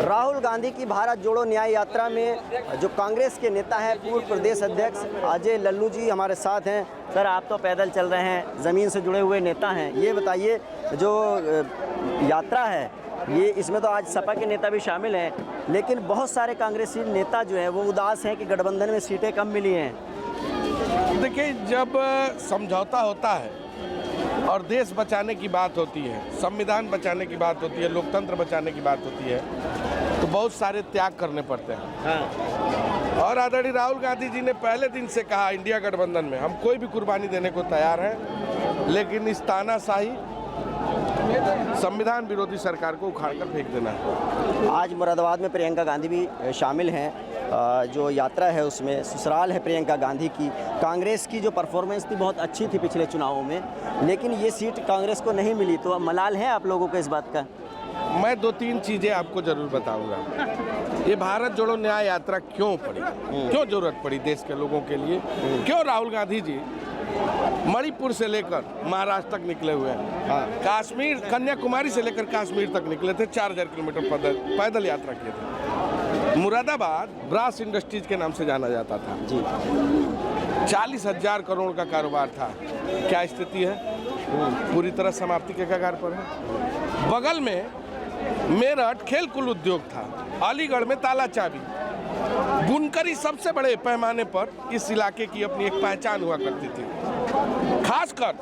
राहुल गांधी की भारत जोड़ो न्याय यात्रा में जो कांग्रेस के नेता हैं, पूर्व प्रदेश अध्यक्ष अजय लल्लू जी हमारे साथ हैं। सर, आप तो पैदल चल रहे हैं, ज़मीन से जुड़े हुए नेता हैं, ये बताइए जो यात्रा है ये इसमें तो आज सपा के नेता भी शामिल हैं, लेकिन बहुत सारे कांग्रेसी नेता जो हैं वो उदास हैं कि गठबंधन में सीटें कम मिली हैं। देखिए, जब समझौता होता है और देश बचाने की बात होती है, संविधान बचाने की बात होती है, लोकतंत्र बचाने की बात होती है, तो बहुत सारे त्याग करने पड़ते हैं। हाँ। और आदरणीय राहुल गांधी जी ने पहले दिन से कहा इंडिया गठबंधन में हम कोई भी कुर्बानी देने को तैयार हैं, लेकिन इस तानाशाही संविधान विरोधी सरकार को उखाड़कर फेंक देना है। आज मुरादाबाद में प्रियंका गांधी भी शामिल हैं। जो यात्रा है उसमें ससुराल है प्रियंका गांधी की। कांग्रेस की जो परफॉर्मेंस थी बहुत अच्छी थी पिछले चुनावों में, लेकिन ये सीट कांग्रेस को नहीं मिली, तो मलाल है आप लोगों को इस बात का? मैं 2-3 चीज़ें आपको जरूर बताऊंगा। ये भारत जोड़ो न्याय यात्रा क्यों पड़ी, क्यों जरूरत पड़ी देश के लोगों के लिए, क्यों राहुल गांधी जी मणिपुर से लेकर महाराष्ट्र तक निकले हुए हैं। हाँ। कश्मीर, कन्याकुमारी से लेकर कश्मीर तक निकले थे, 4000 किलोमीटर पैदल यात्रा किए थे। मुरादाबाद ब्रास इंडस्ट्रीज के नाम से जाना जाता था जी। 40,000 करोड़ का कारोबार था। क्या स्थिति है? पूरी तरह समाप्ति के कगार पर है। बगल में मेरठ खेल कुल उद्योग था, अलीगढ़ में ताला चाबी, बुनकरी सबसे बड़े पैमाने पर इस इलाके की अपनी एक पहचान हुआ करती थी। खासकर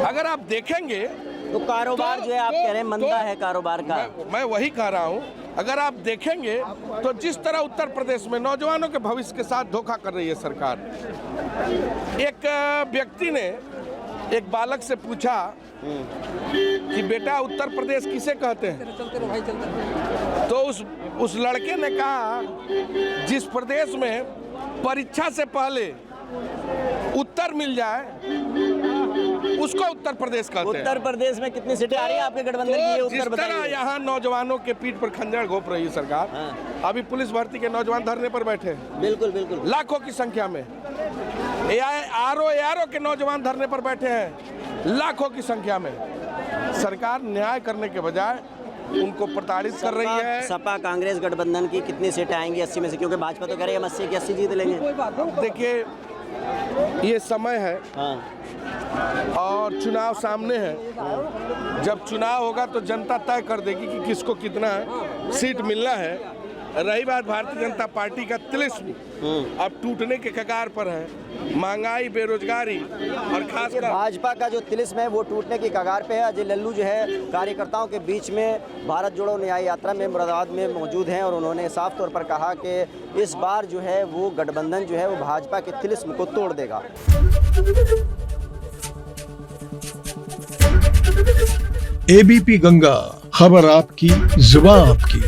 अगर आप देखेंगे तो कारोबार जो है आप कह रहे हैं मंदा है कारोबार का। मैं वही कह रहा हूँ, अगर आप देखेंगे तो जिस तरह उत्तर प्रदेश में नौजवानों के भविष्य के साथ धोखा कर रही है सरकार। एक व्यक्ति ने एक बालक से पूछा कि बेटा उत्तर प्रदेश किसे कहते हैं, तो उस लड़के ने कहा जिस प्रदेश में परीक्षा से पहले उत्तर मिल जाए उसको उत्तर प्रदेश कहते हैं। उत्तर प्रदेश में कितनी सीटें आ रही है आपके गठबंधन की, ये उत्तर बताइए। जिस तरह यहाँ नौजवानों के पीठ पर खंजर घोंप रही है सरकार। हाँ। अभी पुलिस भर्ती के नौजवान धरने पर बैठे हैं, बिल्कुल बिल्कुल लाखों की संख्या में। आरओ के नौजवान धरने पर बैठे हैं, लाखों की संख्या में। सरकार न्याय करने के बजाय उनको प्रताड़ित कर रही है। सपा कांग्रेस गठबंधन की कितनी सीटें आएंगी 80 में से? क्योंकि भाजपा तो कह रही है हम 80 की 80 जीत लेंगे। देखिए, ये समय है। हाँ। और चुनाव सामने है। जब चुनाव होगा तो जनता तय कर देगी कि किसको कितना सीट मिलना है। रही बात भारतीय जनता पार्टी का तिलिस्म अब टूटने के कगार पर है। महंगाई, बेरोजगारी और खासकर भाजपा का जो तिलिस्म है वो टूटने की कगार पे है। अजय लल्लू जो है कार्यकर्ताओं के बीच में भारत जोड़ो न्याय यात्रा में मुरादाबाद में मौजूद हैं और उन्होंने साफ तौर पर कहा कि इस बार जो है वो गठबंधन जो है वो भाजपा के तिलिस्म को तोड़ देगा। एबीपी गंगा, खबर आपकी, जुबान आपकी।